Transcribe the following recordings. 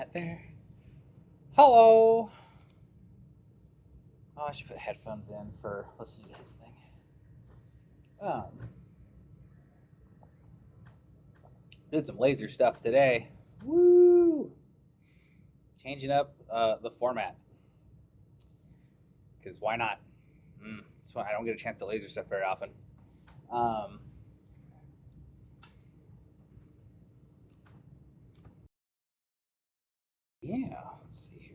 that there. Hello. Oh, I should put headphones in for listening to his thing. Um, did some laser stuff today. Woo! Changing up the format. Because why not? So I don't get a chance to laser stuff very often. Um, yeah, let's see here.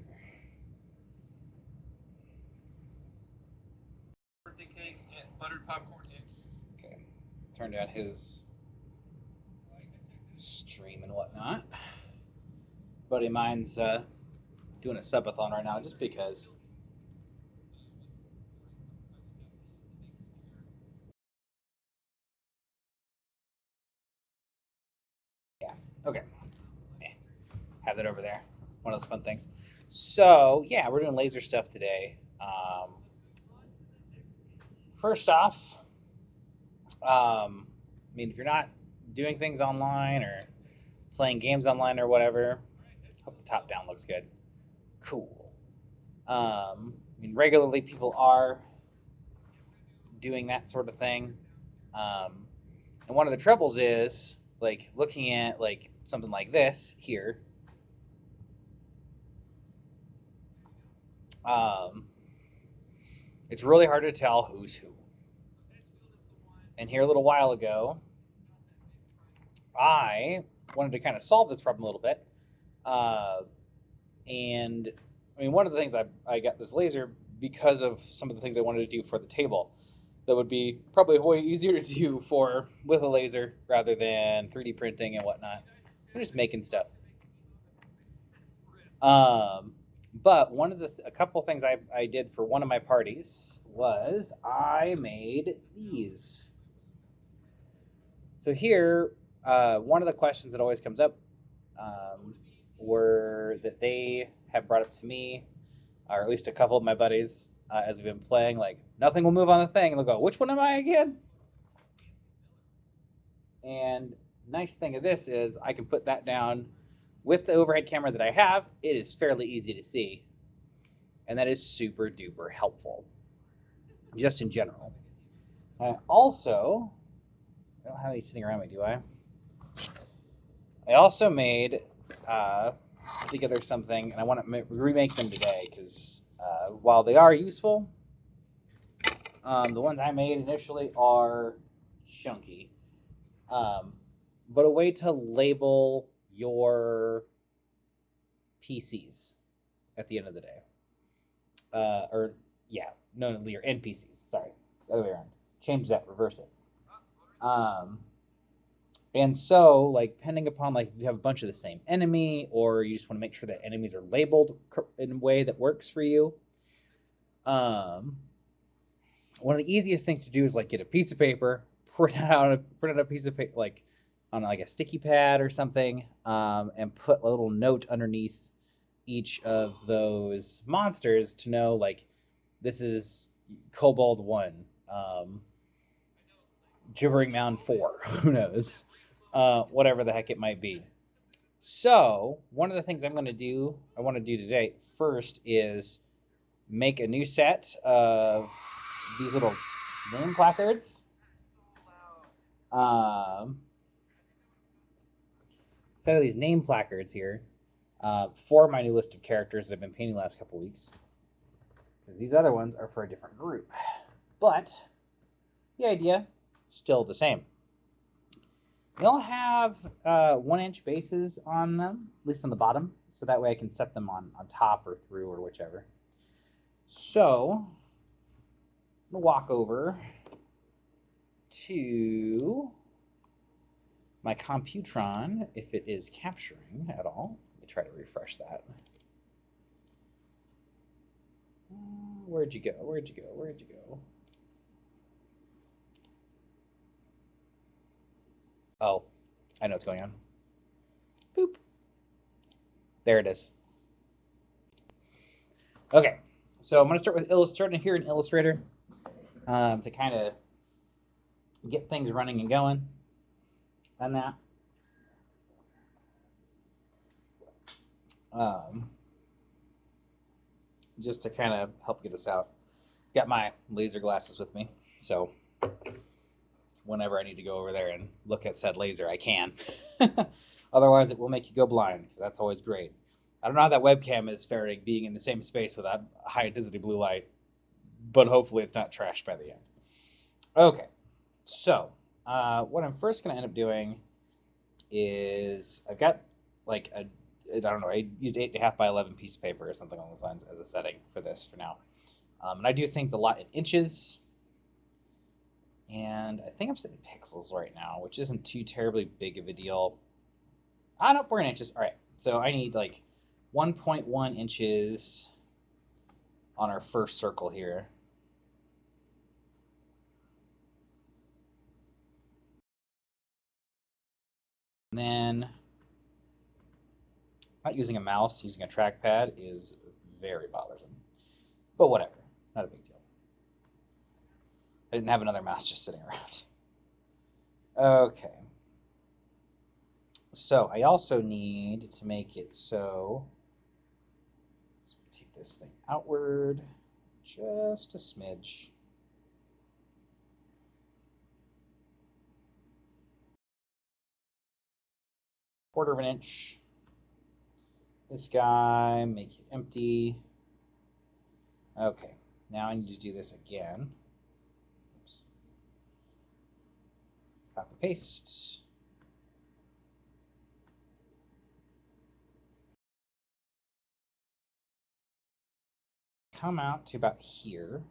Birthday cake and buttered popcorn. Okay, turned on his stream and whatnot. Buddy of mine's doing a subathon right now just because. Yeah, okay. Have that over there. One of those fun things. So yeah, we're doing laser stuff today. First off, I mean, if you're not doing things online or playing games online or whatever, hope the top down looks good. Cool. I mean, regularly people are doing that sort of thing. Um, and one of the troubles is like looking at like something like this here. Um, it's really hard to tell who's who. And here a little while ago, I wanted to kind of solve this problem a little bit. Uh, and I mean, one of the things I got this laser because of some of the things I wanted to do for the table that would be probably way easier to do for with a laser rather than 3D printing and whatnot. I'm just making stuff. Um, but one of the a couple things I did for one of my parties was I made these. So here, one of the questions that always comes up um, were that they have brought up to me, or at least a couple of my buddies, as we've been playing, like, nothing will move on the thing. And they'll go, which one am I again? And nice thing of this is I can put that down with the overhead camera that I have. It is fairly easy to see. And that is super duper helpful, just in general. Also, I don't have any sitting around me, do I? I also made put together something, and I want to remake them today because while they are useful, the ones I made initially are chunky. Um, but a way to label your PCs at the end of the day, or yeah, no, your NPCs. Sorry, the other way around. Change that, reverse it. Um, And so, like, depending upon like if you have a bunch of the same enemy, or you just want to make sure that enemies are labeled in a way that works for you. Um, One of the easiest things to do is like get a piece of paper, print out a piece of paper, like on like a sticky pad or something, and put a little note underneath each of those monsters to know like this is Kobold 1, um, Gibbering Mound 4, who knows, whatever the heck it might be. So, one of the things I want to do today first is make a new set of these little name placards. Um, Set of these name placards here for my new list of characters that I've been painting the last couple weeks. Because these other ones are for a different group. But the idea still the same. They'll have 1-inch bases on them, at least on the bottom, so that way I can set them on top or through or whichever. So, I'm going to walk over to my Computron, if it is capturing at all. Let me try to refresh that. Where'd you go? Where'd you go? Where'd you go? Oh, I know what's going on. Boop. There it is. Okay, so I'm going to start with starting here in Illustrator to kind of get things running and going. And that. just to kind of help get us out. Got my laser glasses with me, so whenever I need to go over there and look at said laser, I can. Otherwise, it will make you go blind. So that's always great. I don't know how that webcam is faring being in the same space with that high intensity blue light, but hopefully it's not trashed by the end. Okay, so what I'm first going to end up doing is I've got like a I don't know, I used 8.5 by 11 piece of paper or something along those lines as a setting for this for now. And I do things a lot in inches. And I think I'm setting pixels right now, which isn't too terribly big of a deal. Ah, nope, we're in inches. All right, so I need like 1.1 inches on our first circle here. And then, not using a mouse, using a trackpad is very bothersome. But whatever, not a big deal. I didn't have another mouse just sitting around. Okay. So I also need to make it so, let's take this thing outward just a smidge. Quarter of an inch. This guy, make it empty. Okay, now I need to do this again. Oops. Copy paste. Come out to about here.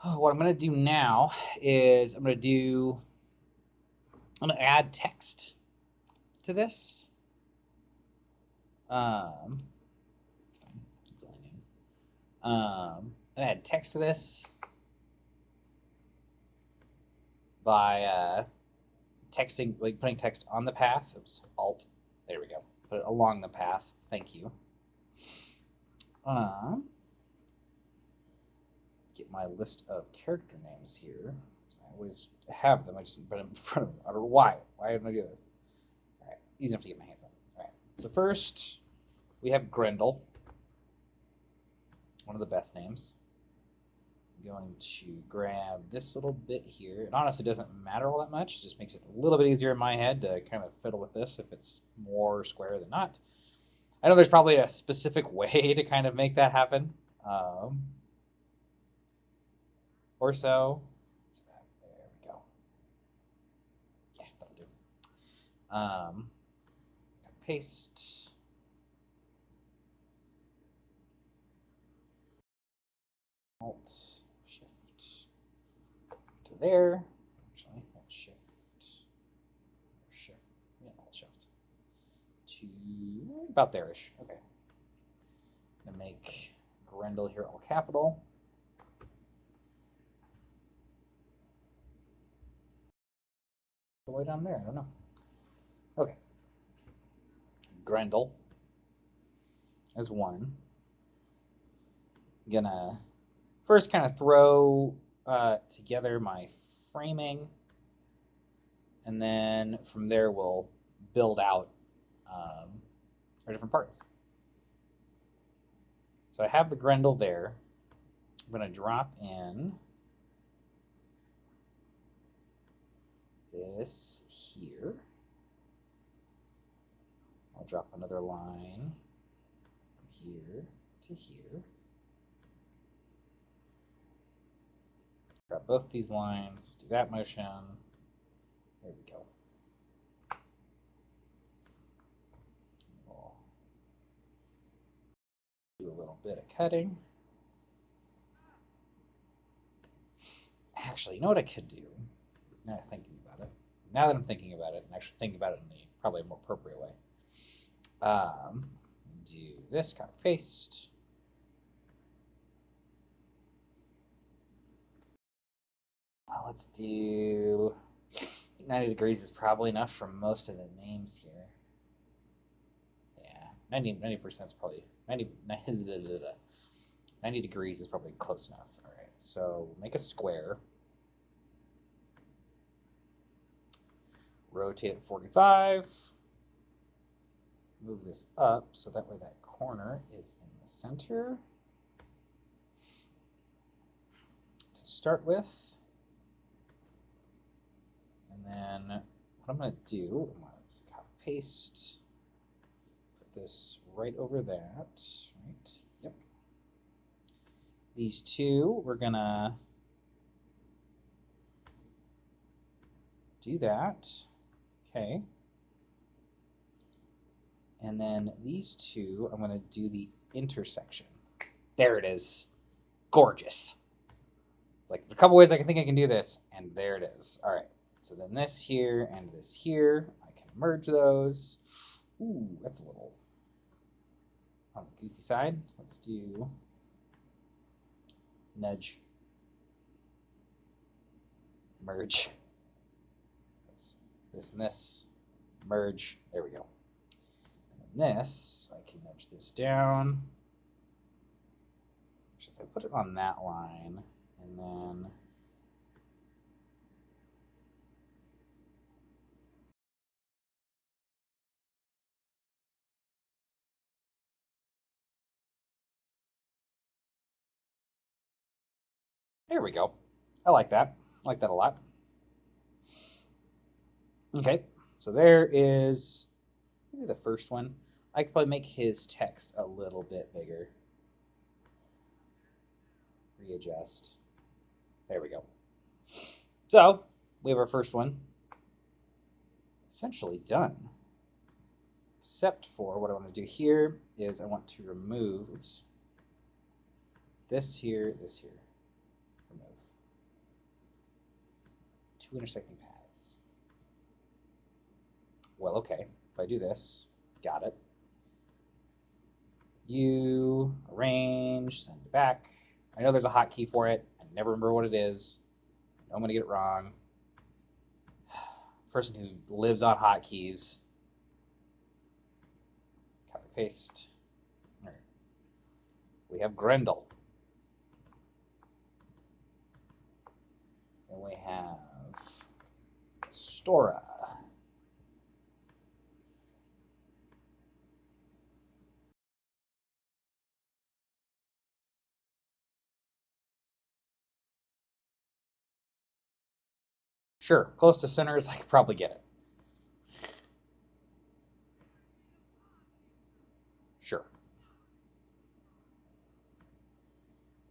Oh, what I'm going to do now is I'm going to add text to this. It's fine. It's only name. I'm going to add text to this by texting, like putting text on the path. Oops, Alt. There we go. Put it along the path. Thank you. Get my list of character names here. I always have them. I just put them in front of them. I don't know why. Why didn't I do this? All right, easy enough to get my hands on. All right. So first, we have Grendel. One of the best names. I'm going to grab this little bit here. It honestly doesn't matter all that much. It just makes it a little bit easier in my head to kind of fiddle with this if it's more square than not. I know there's probably a specific way to kind of make that happen. Or so. There we go. Yeah, that'll do. Paste. Alt Shift to there. Actually, Alt Shift. Shift. Yeah, Alt Shift to about there-ish. Okay. I'm gonna make Grendel here all capital. The way down there, I don't know. Okay. Grendel as one. I'm gonna first kind of throw together my framing, and then from there we'll build out our different parts. So I have the Grendel there. I'm going to drop in this here. I'll drop another line from here to here. Grab both these lines, do that motion. There we go. We'll do a little bit of cutting. Actually, you know what I could do? Now that I'm thinking about it, and actually thinking about it in probably a more appropriate way. Do this, copy paste. Let's do 90 degrees is probably enough for most of the names here. Yeah, 90% is probably 90 degrees is probably close enough. All right, so make a square. Rotate it 45. move this up so that way that corner is in the center to start with. And then what I'm going to do, I'm going to copy paste, put this right over that, right? Yep. These two, we're going to do that. Okay. And then these two, I'm going to do the intersection. There it is. Gorgeous. It's like, there's a couple ways I can do this, and there it is. All right. So then this here and this here, I can merge those. Ooh, that's a little on the goofy side. Let's do nudge, merge. This and this, merge. There we go. And then this, I can nudge this down. Actually, if I put it on that line, and then there we go. I like that. I like that a lot. Okay, so there is maybe the first one. I could probably make his text a little bit bigger. Readjust. There we go. So we have our first one essentially done. Except for what I want to do here is I want to remove this here, remove. Two intersecting paths. Well, okay, if I do this, got it. You arrange, send it back. I know there's a hotkey for it. I never remember what it is. I know I'm going to get it wrong. Person who lives on hotkeys. Copy, paste. All right. We have Grendel. And we have Stora. Sure, close to centers, I could probably get it. Sure.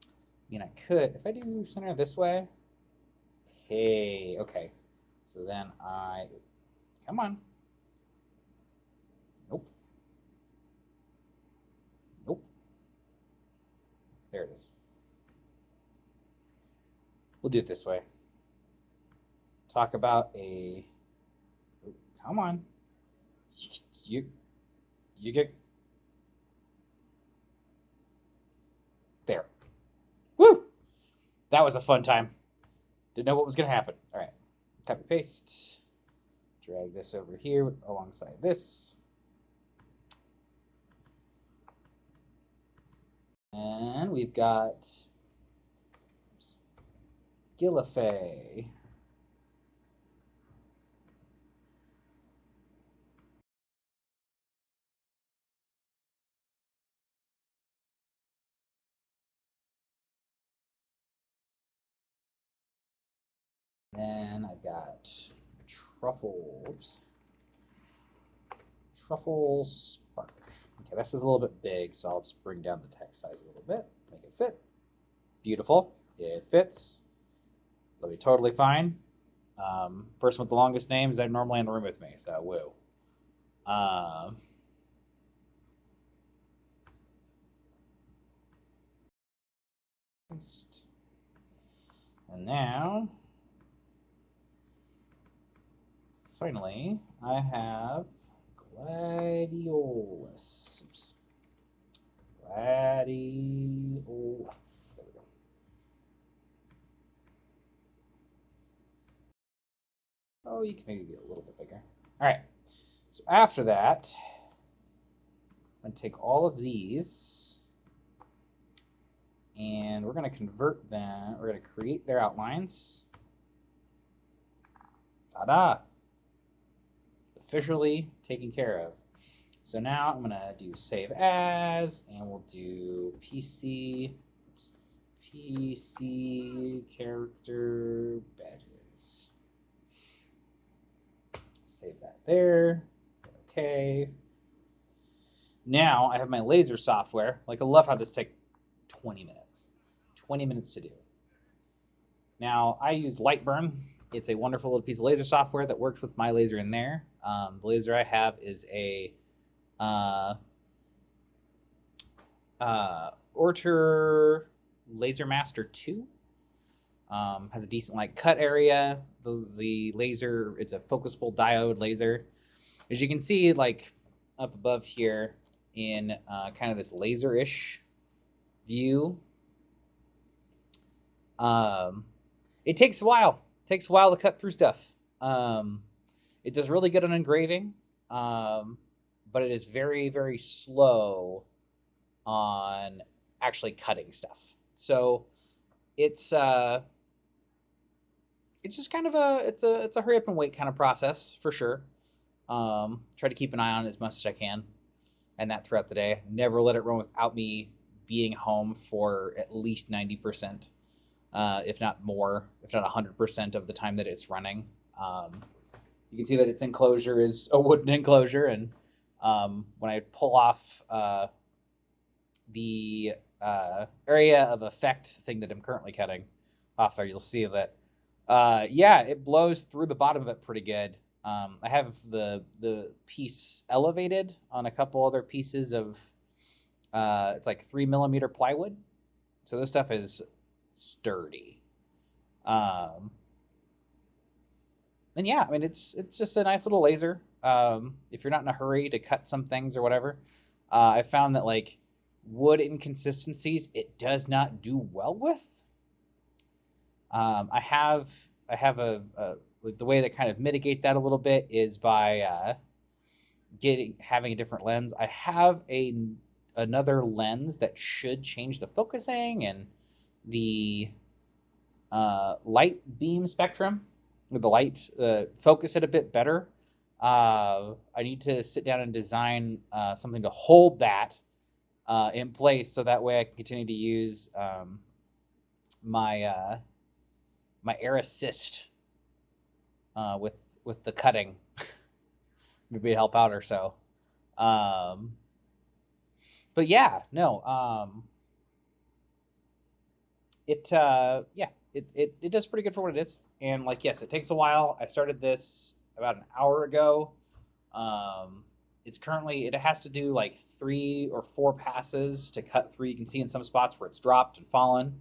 I mean, I could, if I do center this way. Hey, okay. So then come on. Nope. Nope. There it is. We'll do it this way. Talk about come on. You get, there. Woo! That was a fun time. Didn't know what was going to happen. All right. Copy, paste. Drag this over here alongside this. And we've got Gillifay. Then I've got Truffle Spark. Okay, this is a little bit big, so I'll just bring down the text size a little bit, make it fit. Beautiful. It fits. It'll be totally fine. Person with the longest name is normally in the room with me, so woo. And now, finally, I have Gladiolus. Oops. Gladiolus. There we go. Oh, you can maybe be a little bit bigger. All right. So after that, I'm going to take all of these and we're going to convert them. We're going to create their outlines. Ta-da! Officially taken care of. So now I'm gonna do save as, and we'll do PC character badges. Save that there. Okay. Now I have my laser software. Like, I love how this takes 20 minutes. 20 minutes to do. Now, I use Lightburn. It's a wonderful little piece of laser software that works with my laser in there. The laser I have is a Orter Laser Master 2. Has a decent like cut area. The laser, it's a focusable diode laser. As you can see, like up above here in kind of this laser-ish view, it takes a while. It takes a while to cut through stuff. It does really good on engraving, but it is very, very slow on actually cutting stuff. So it's just kind of it's a hurry up and wait kind of process for sure. Try to keep an eye on it as much as I can, and that throughout the day. Never let it run without me being home for at least 90%, if not more, if not 100% of the time that it's running. You can see that its enclosure is a wooden enclosure, and when I pull off the area of effect thing that I'm currently cutting off there, you'll see that, yeah, it blows through the bottom of it pretty good. I have the piece elevated on a couple other pieces of, it's like 3mm plywood. So this stuff is sturdy. And yeah, I mean, it's just a nice little laser. If you're not in a hurry to cut some things or whatever, I found that like wood inconsistencies, it does not do well with. I have the way that kind of mitigate that a little bit is by having a different lens. I have another lens that should change the focusing and the light beam spectrum, with the light, focus it a bit better. I need to sit down and design something to hold that in place, so that way I can continue to use my my air assist with the cutting. Maybe it'd help out or so. But yeah, no. It does pretty good for what it is. And like, yes, it takes a while. I started this about an hour ago. It has to do like 3 or 4 passes to cut through. You can see in some spots where it's dropped and fallen,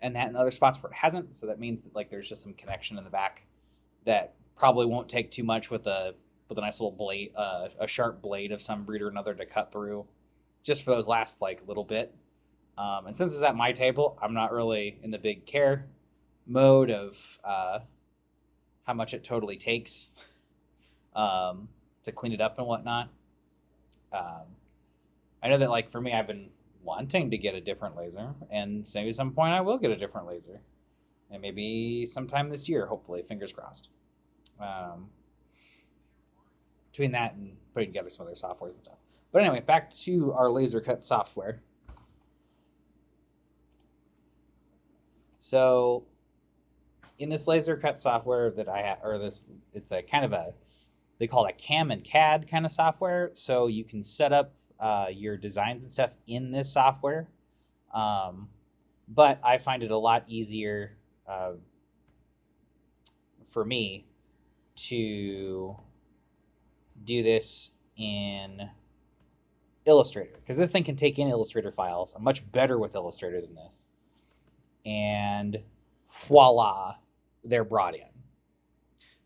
and that in other spots where it hasn't. So that means that like there's just some connection in the back that probably won't take too much with a nice little blade, a sharp blade of some breed or another to cut through, just for those last like little bit. And since it's at my table, I'm not really in the big care mode of how much it totally takes to clean it up and whatnot. I know that like for me, I've been wanting to get a different laser, and maybe at some point I will get a different laser, and maybe sometime this year, hopefully, fingers crossed. Um, Between that and putting together some other softwares and stuff. But anyway, back to our laser cut software. So in this laser cut software that I have, or this, it's a kind of they call it a CAM and CAD kind of software. So you can set up your designs and stuff in this software. But I find it a lot easier for me to do this in Illustrator, because this thing can take in Illustrator files. I'm much better with Illustrator than this. And voila, they're brought in.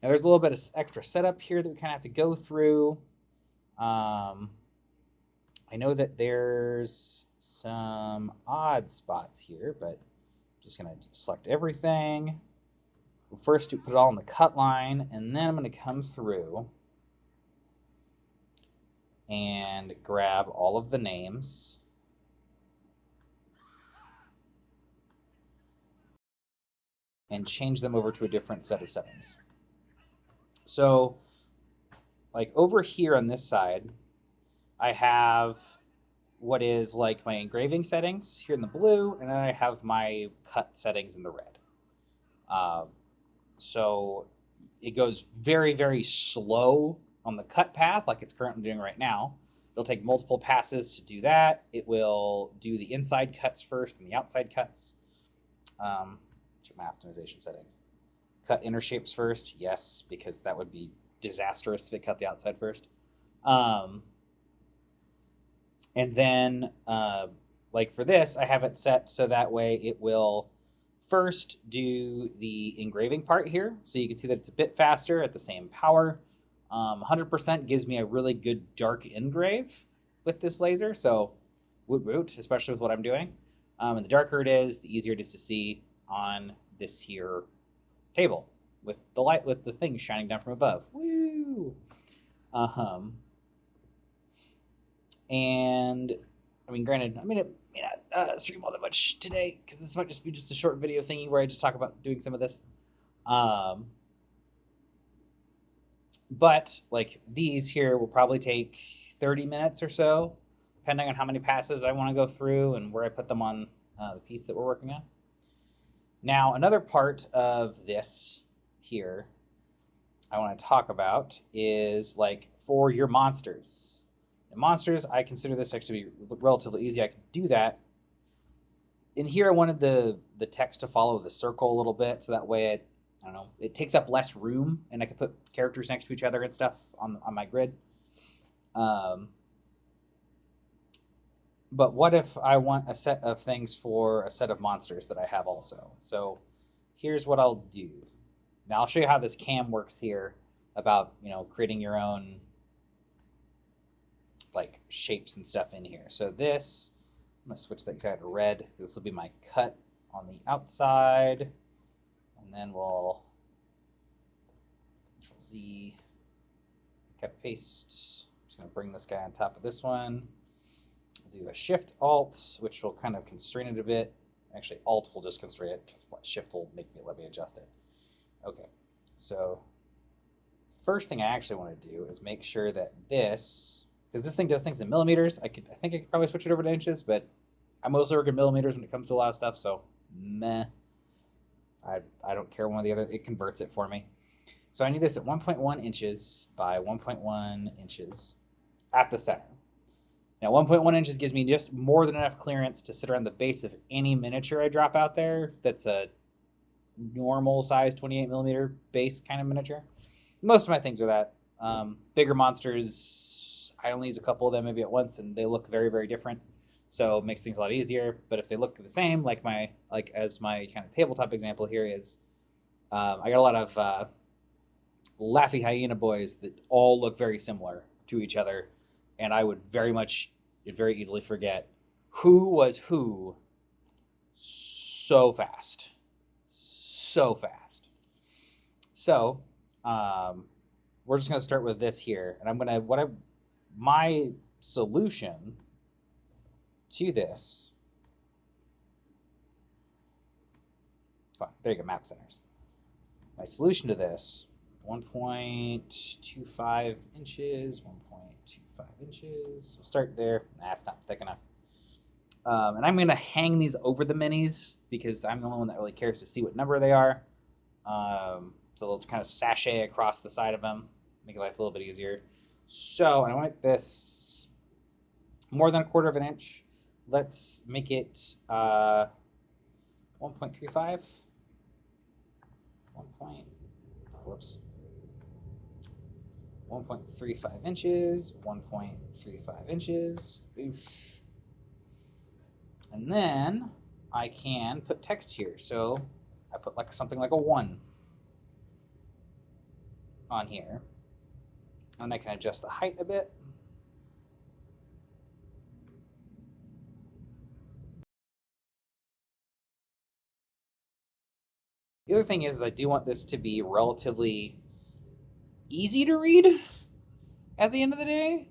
Now there's a little bit of extra setup here that we kind of have to go through. I know that there's some odd spots here, but I'm just going to select everything. First, put it all in the cut line, and then I'm going to come through and grab all of the names. And change them over to a different set of settings. So, like over here on this side, I have what is like my engraving settings here in the blue, and then I have my cut settings in the red. Um, so it goes very, very slow on the cut path, like it's currently doing right now. It'll take multiple passes to do that. It will do the inside cuts first and the outside cuts. Check my optimization settings. Cut inner shapes first, yes, because that would be disastrous if it cut the outside first. Um, and then, like for this, I have it set so that way it will first do the engraving part here. So you can see that it's a bit faster at the same power. 100% gives me a really good dark engrave with this laser. So woot woot, especially with what I'm doing. And the darker it is, the easier it is to see on this here table with the light, with the thing shining down from above. Woo! Um, and I mean, granted, I mean, it may not stream all that much today because this might just be just a short video thingy where I just talk about doing some of this. Um, but like these here will probably take 30 minutes or so, depending on how many passes I want to go through and where I put them on the piece that we're working on. Now, another part of this here I want to talk about is like for your monsters. And monsters, I consider this actually to be relatively easy. I can do that. In here, I wanted the text to follow the circle a little bit, so that way I don't know, it takes up less room, and I can put characters next to each other and stuff on my grid. Um, but what if I want a set of things for a set of monsters that I have also? So here's what I'll do. Now I'll show you how this cam works here about, creating your own like shapes and stuff in here. So this, I'm gonna switch that guy to red because this will be my cut on the outside, and then we'll Control Z, cut paste. I'm just gonna bring this guy on top of this one. I'll do a Shift Alt, which will kind of constrain it a bit. Actually, Alt will just constrain it because Shift will let me adjust it. Okay, so first thing I actually want to do is make sure that this, because this thing does things in millimeters. I think I could probably switch it over to inches, but I mostly work in millimeters when it comes to a lot of stuff, so meh. I don't care one or the other. It converts it for me. So I need this at 1.1 inches by 1.1 inches at the center. Now 1.1 inches gives me just more than enough clearance to sit around the base of any miniature I drop out there that's a normal size 28 millimeter base kind of miniature. Most of my things are that. Bigger monsters, I only use a couple of them maybe at once, and they look very, very different. So it makes things a lot easier. But if they look the same, as my kind of tabletop example here is, I got a lot of Laffy Hyena boys that all look very similar to each other, and I would very easily forget who was who so fast. So fast. So, we're just going to start with this here, and my solution to this, there you go, map centers. My solution to this, 1.25 inches, 1.25 inches. We'll start there. Nah, it's not thick enough. And I'm going to hang these over the minis because I'm the only one that really cares to see what number they are. So they'll kind of sashay across the side of them, make life a little bit easier. So I want this more than 1/4 of an inch. Let's make it 1.35. 1.35 inches, 1.35 inches. Boosh. And then I can put text here. So I put something like a 1 on here. And I can adjust the height a bit. The other thing is I do want this to be relatively easy to read at the end of the day.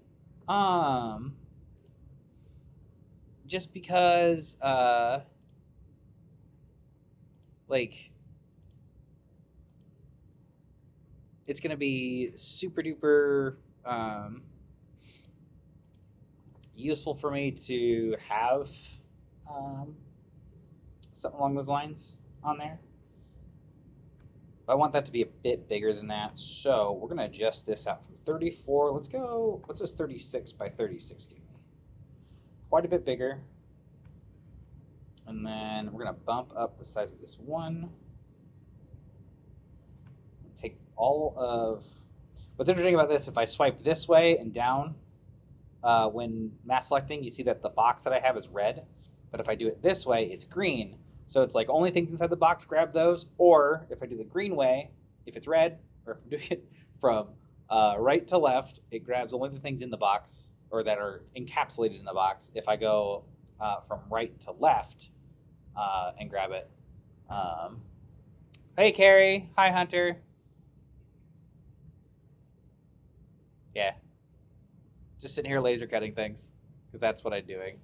Just because it's gonna be super duper useful for me to have um, something along those lines on there. But I want that to be a bit bigger than that, so we're going to adjust this out from 34. Let's go, what's this 36 by 36 give me? Quite a bit bigger. And then we're going to bump up the size of this one. Take all of... What's interesting about this, if I swipe this way and down, when mass selecting, you see that the box that I have is red. But if I do it this way, it's green. So it's like only things inside the box grab those. Or if I do the green way, if it's red, or if I'm doing it from right to left, it grabs only the things in the box or that are encapsulated in the box. If I go from right to left and grab it. Hey, Carrie. Hi, Hunter. Yeah. Just sitting here laser cutting things because that's what I'm doing.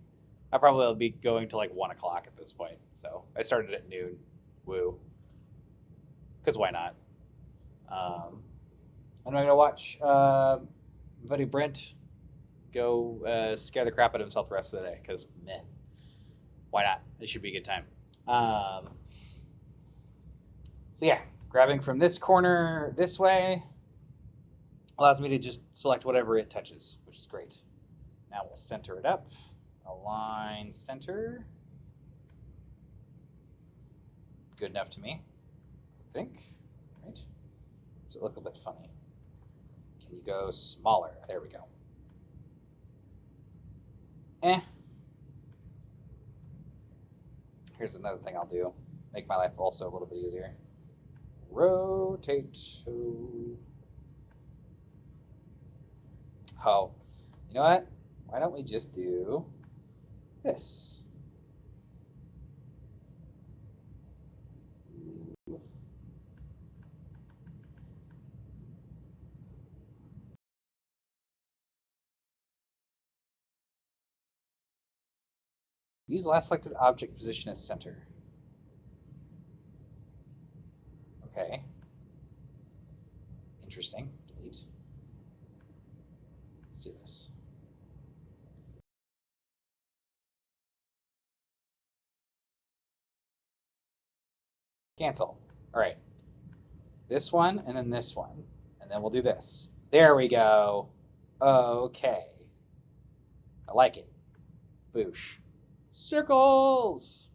I probably will be going to like 1 o'clock at this point. So I started at noon. Woo. Because why not? And I'm going to watch buddy Brent go scare the crap out of himself the rest of the day. Because meh. Why not? It should be a good time. So yeah, grabbing from this corner this way allows me to just select whatever it touches, which is great. Now we'll center it up. Align center. Good enough to me, I think. Right? Does it look a bit funny? Can you go smaller? There we go. Here's another thing I'll do. Make my life also a little bit easier. Rotate. Oh, you know what? Why don't we just do this? Use last selected object position as center. Okay. Interesting. Delete. Let's do this. Cancel. All right. This one and then this one. And then we'll do this. There we go. Okay. I like it. Boosh. Circles!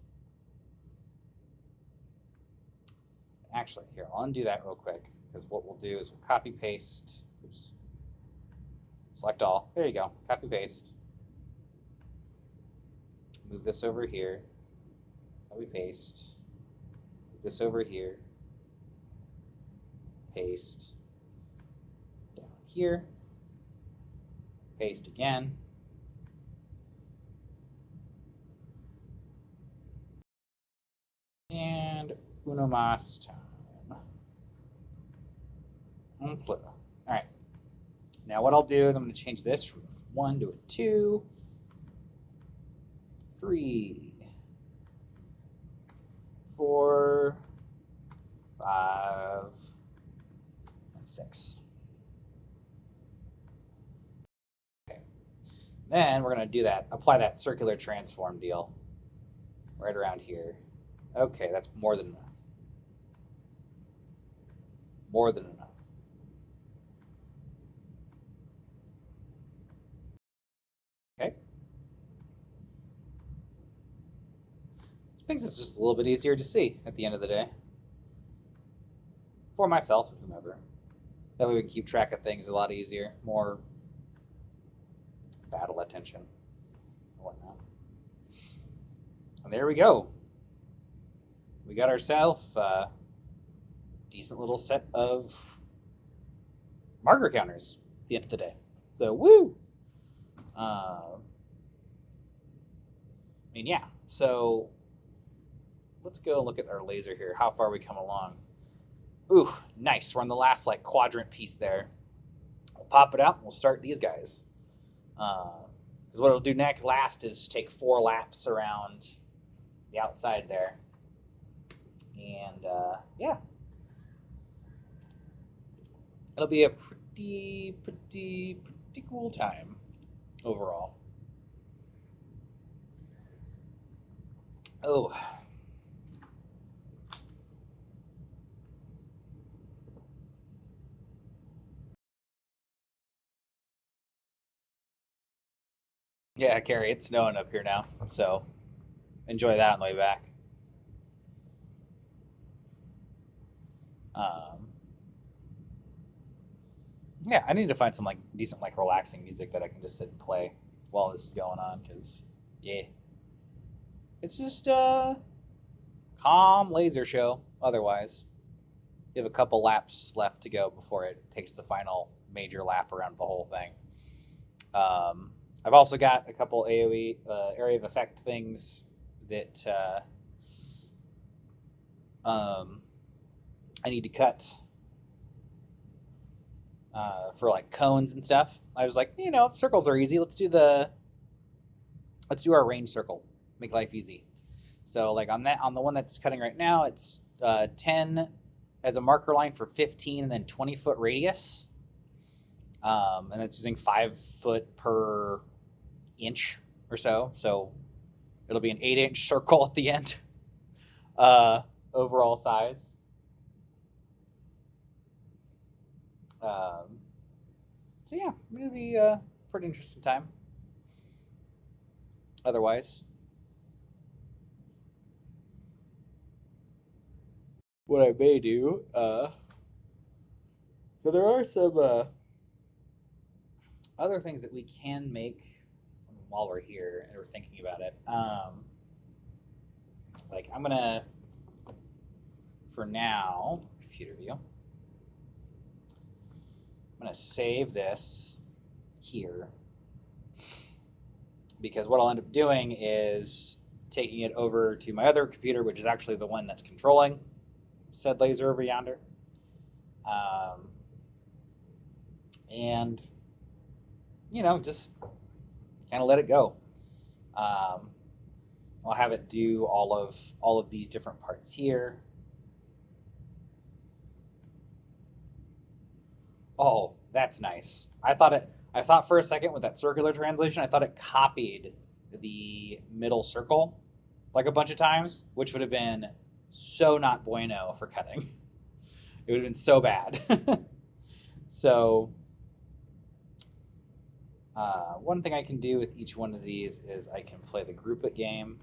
Actually, here, I'll undo that real quick. Because what we'll do is we'll copy paste. Oops. Select all. There you go. Copy paste. Move this over here. Copy paste. Move this over here. Paste. Down here. Paste again. And uno mas time. All right. Now what I'll do is I'm going to change this from 1 to a 2, 3, 4, 5, and 6. Okay. Then we're going to do that, apply that circular transform deal right around here. Okay, that's more than enough. More than enough. Okay. This makes this just a little bit easier to see at the end of the day. For myself and whomever. That way we can keep track of things a lot easier. More battle attention and whatnot. And there we go. We got ourselves a decent little set of marker counters at the end of the day. So, woo! I mean, yeah. So, let's go and look at our laser here. How far we come along. Ooh, nice. We're on the last like quadrant piece there. We'll pop it out and we'll start these guys. Because what it'll do last is take 4 laps around the outside there. And yeah, it'll be a pretty cool time overall. Oh, yeah, Carrie, it's snowing up here now, so enjoy that on the way back. Um, yeah, I need to find some like decent, like relaxing music that I can just sit and play while this is going on, because yeah, it's just a calm laser show. Otherwise, you have a couple laps left to go before it takes the final major lap around the whole thing. I've also got a couple AOE area of effect things that I need to cut for like cones and stuff. I was like, circles are easy. Let's do our range circle. Make life easy. So like on the one that's cutting right now, it's 10 as a marker line for 15 and then 20-foot radius. And it's using 5 foot per inch or so. So it'll be an 8-inch circle at the end. Overall size. Um, so yeah, it'll be a pretty interesting time. Otherwise, what I may do, so there are some other things that we can make while we're here and we're thinking about it. Like I'm gonna, for now, computer view. I'm gonna save this here because what I'll end up doing is taking it over to my other computer, which is actually the one that's controlling said laser over yonder. Um, and just kind of let it go. Um, I'll have it do all of these different parts here. Oh, that's nice. I thought for a second with that circular translation, I thought it copied the middle circle like a bunch of times, which would have been so not bueno for cutting. It would have been so bad. So, one thing I can do with each one of these is I can play the group it game.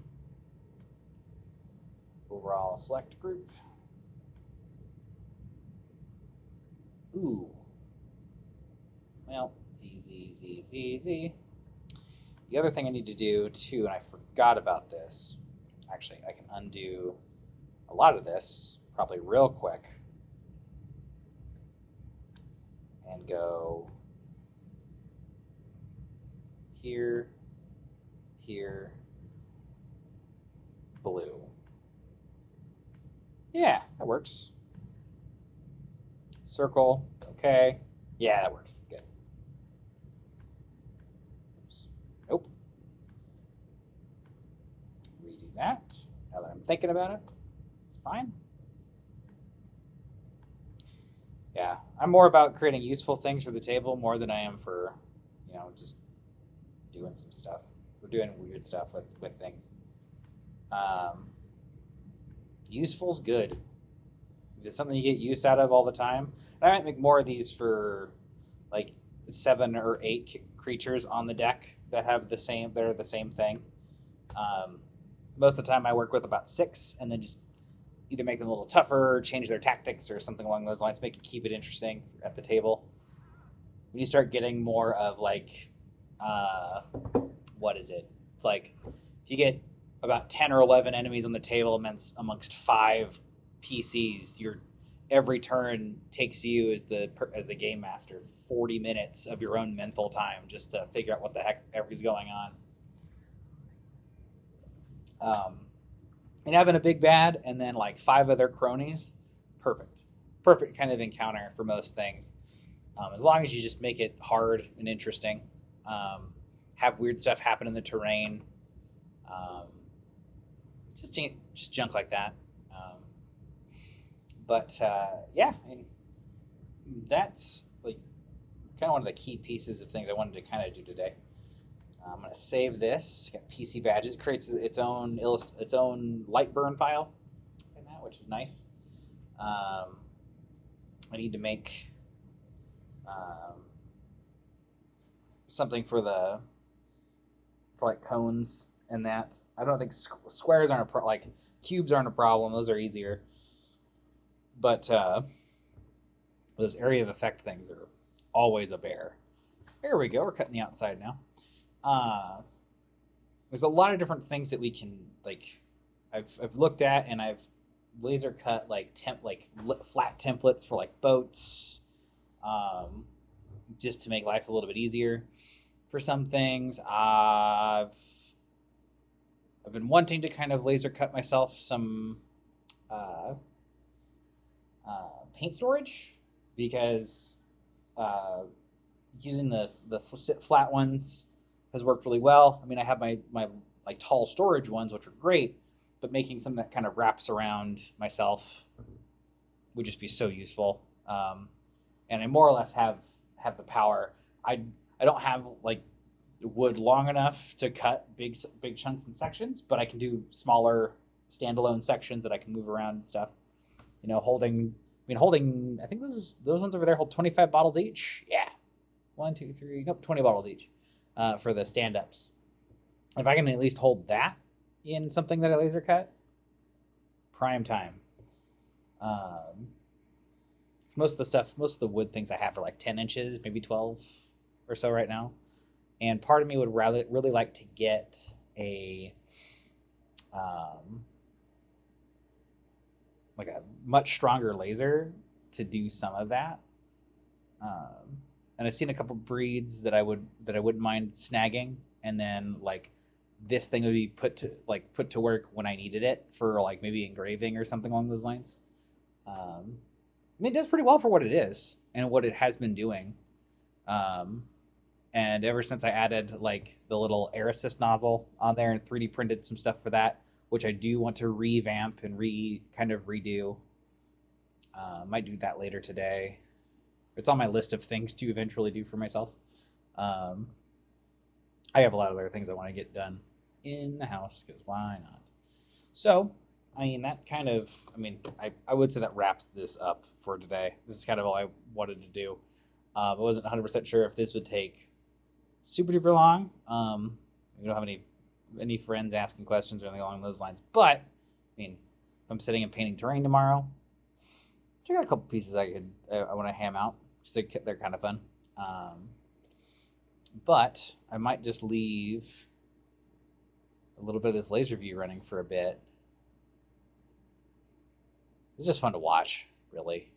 Overall, select group. Ooh. Well, Z, Z, Z, Z, Z. The other thing I need to do too, and I forgot about this. Actually, I can undo a lot of this probably real quick and go here, here, blue. Yeah, that works. Circle, okay. Yeah, that works. Good. Oops. Nope. Redo that. Now that I'm thinking about it, it's fine. Yeah, I'm more about creating useful things for the table more than I am for, just doing some stuff. We're doing weird stuff with things. Um, Useful's good. If it's something you get use out of all the time, I might make more of these for like 7 or 8 creatures on the deck that are the same thing. Um, Most of the time, I work with about 6, and then just either make them a little tougher, change their tactics, or something along those lines. Keep it interesting at the table. When you start getting more of like, uh, what is it? It's like if you get about 10 or 11 enemies on the table amongst 5 PCs, your every turn takes you as the game master 40 minutes of your own mental time just to figure out what the heck is going on. Um, and having a big bad and then like 5 other cronies, perfect. Perfect kind of encounter for most things. As long as you just make it hard and interesting, um, have weird stuff happen in the terrain, um, just junk like that. Um, but yeah, I mean, that's like kind of one of the key pieces of things I wanted to kind of do today. I'm going to save this. Got PC badges. It creates its own light burn file in that, which is nice. I need to make um, something for like cones and that. I don't think squares aren't like cubes aren't a problem. Those are easier. But those area of effect things are always a bear. There we go. We're cutting the outside now. Uh, there's a lot of different things that we can like. I've looked at and I've laser cut like flat templates for like boats, um, just to make life a little bit easier. For some things, I've been wanting to kind of laser cut myself some uh, paint storage because uh, using the flat ones has worked really well. I mean, I have my like tall storage ones, which are great, but making something that kind of wraps around myself would just be so useful. And I more or less have the power. I don't have like wood long enough to cut big chunks and sections, but I can do smaller standalone sections that I can move around and stuff. Holding. I think those ones over there hold 25 bottles each. Yeah, one, two, three. Nope, 20 bottles each for the stand-ups. If I can at least hold that in something that I laser cut, prime time. Um, most of the wood things I have are like 10 inches, maybe 12 or so right now. And part of me would rather really like to get um, a much stronger laser to do some of that. Um, and I've seen a couple breeds that I wouldn't mind snagging, and then like this thing would be put to work when I needed it for like maybe engraving or something along those lines. I mean, it does pretty well for what it is and what it has been doing. Um, and ever since I added like the little air assist nozzle on there and 3D printed some stuff for that, which I do want to revamp and kind of redo. Might do that later today. It's on my list of things to eventually do for myself. Um, I have a lot of other things I want to get done in the house because why not? So, I mean, I would say that wraps this up for today. This is kind of all I wanted to do. I wasn't 100% sure if this would take super duper long. We don't have any friends asking questions or anything along those lines. But, I mean, if I'm sitting and painting terrain tomorrow, I got a couple pieces I want to ham out. They're kind of fun. But I might just leave a little bit of this laser view running for a bit. It's just fun to watch, really.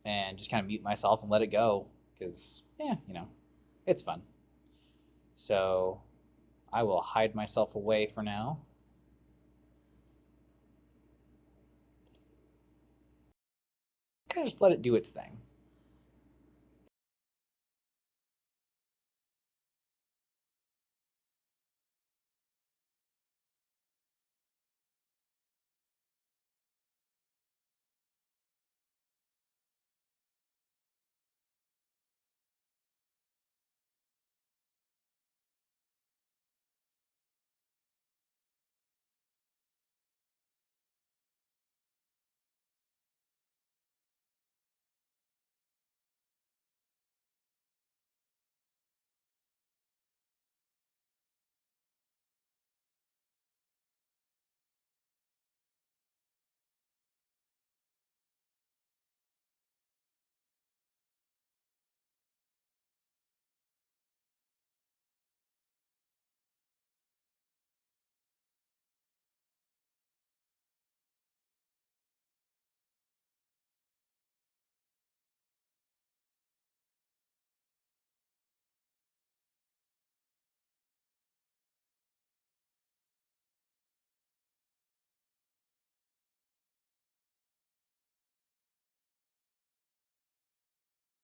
And just kind of mute myself and let it go because, yeah, it's fun. So I will hide myself away for now. Kind of just let it do its thing.